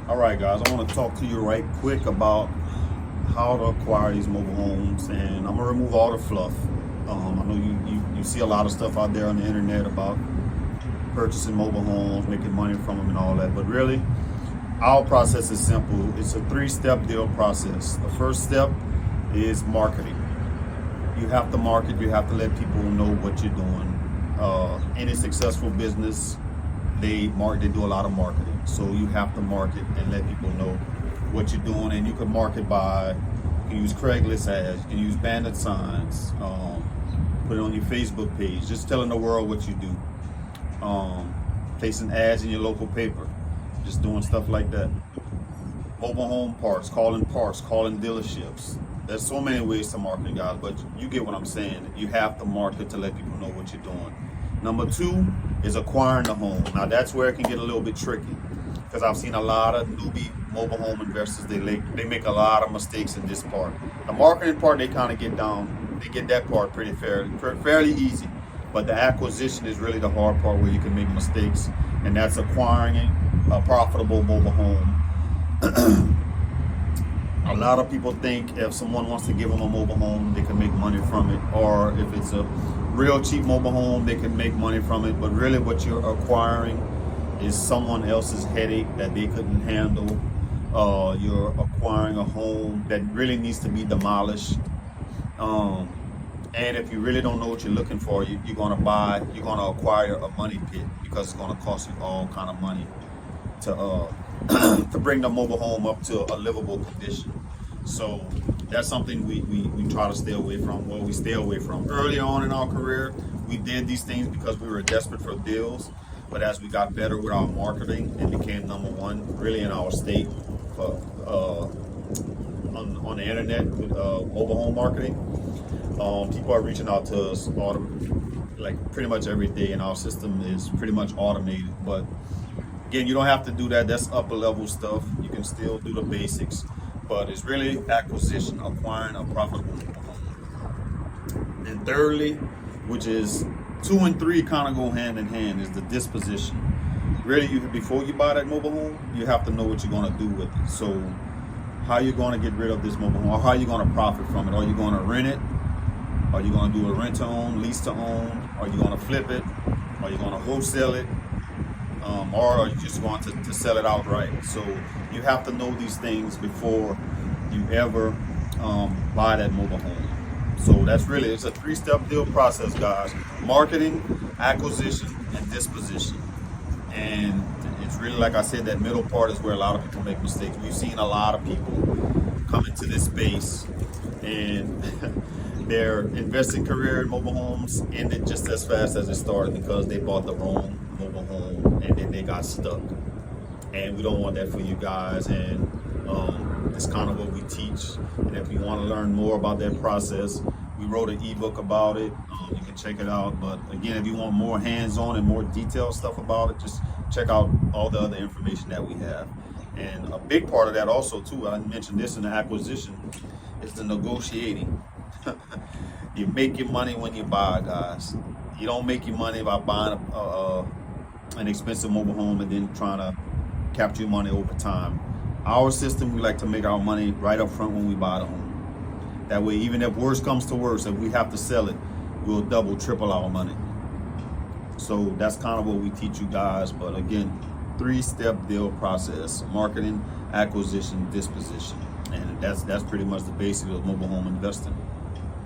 All right, guys, I want to talk to you right quick about how to acquire these mobile homes, and I'm gonna remove all the fluff. I know you see a lot of stuff out there on the internet about purchasing mobile homes, making money from them, and all that. But really, our process is simple. It's a three-step deal process. The first step is marketing. You have to market. You have to let people know what you're doing. Any successful business, they do a lot of marketing. So you have to market and let people know what you're doing. And you can market by, you can use Craigslist ads, you can use bandit signs, put it on your Facebook page, just telling the world what you do. Placing ads in your local paper, just doing stuff like that. Mobile home parks, calling dealerships. There's so many ways to market, guys, but you get what I'm saying. You have to market to let people know what you're doing. Number two is acquiring the home. Now that's where it can get a little bit tricky, because I've seen a lot of newbie mobile home investors. They make a lot of mistakes in this part. The marketing part, they kind of get down. They get that part pretty fairly easy. But the acquisition is really the hard part, where you can make mistakes, and that's acquiring a profitable mobile home. A lot of people think if someone wants to give them a mobile home, they can make money from it, or if it's a real cheap mobile home, they can make money from it. But really what you're acquiring is someone else's headache that they couldn't handle. You're acquiring a home that really needs to be demolished. And if you really don't know what you're looking for, you're gonna acquire a money pit, because it's gonna cost you all kind of money to to bring the mobile home up to a livable condition. So that's something we try to stay away from. Well, we stay away from. Early on in our career, we did these things because we were desperate for deals. But as we got better with our marketing and became number one, really in our state, on the internet with mobile home marketing, people are reaching out to us like pretty much every day, and our system is pretty much automated. But again, you don't have to do that. That's upper level stuff. You can still do the basics, but it's really acquisition, acquiring a profitable home. And thirdly, which is 2 and 3 kind of go hand in hand, is the disposition. Really, before you buy that mobile home, you have to know what you're going to do with it. So how you're going to get rid of this mobile home, or how you're going to profit from it. Are you going to rent it? Are you going to do a rent to own, lease to own? Are you going to flip it? Are you going to wholesale it? Or are you just going to sell it outright? So you have to know these things before you ever buy that mobile home. So it's a 3-step deal process, guys. Marketing, acquisition, and disposition. And it's really, like I said, that middle part is where a lot of people make mistakes. We've seen a lot of people come into this space, and their investing career in mobile homes ended just as fast as it started, because they bought the wrong mobile home and then they got stuck. And we don't want that for you guys. And it's kind of what we teach. And if you want to learn more about that process, we wrote an ebook about it. You can check it out. But again, if you want more hands-on and more detailed stuff about it, just check out all the other information that we have. And a big part of that also too, I mentioned this in the acquisition, is the negotiating. You make your money when you buy, guys. You don't make your money by buying an expensive mobile home and then trying to capture your money over time. Our system, we like to make our money right up front when we buy the home. That way, even if worse comes to worse, if we have to sell it, we'll double, triple our money. So that's kind of what we teach you guys. But again, 3-step deal process: marketing, acquisition, disposition. And that's pretty much the basics of mobile home investing.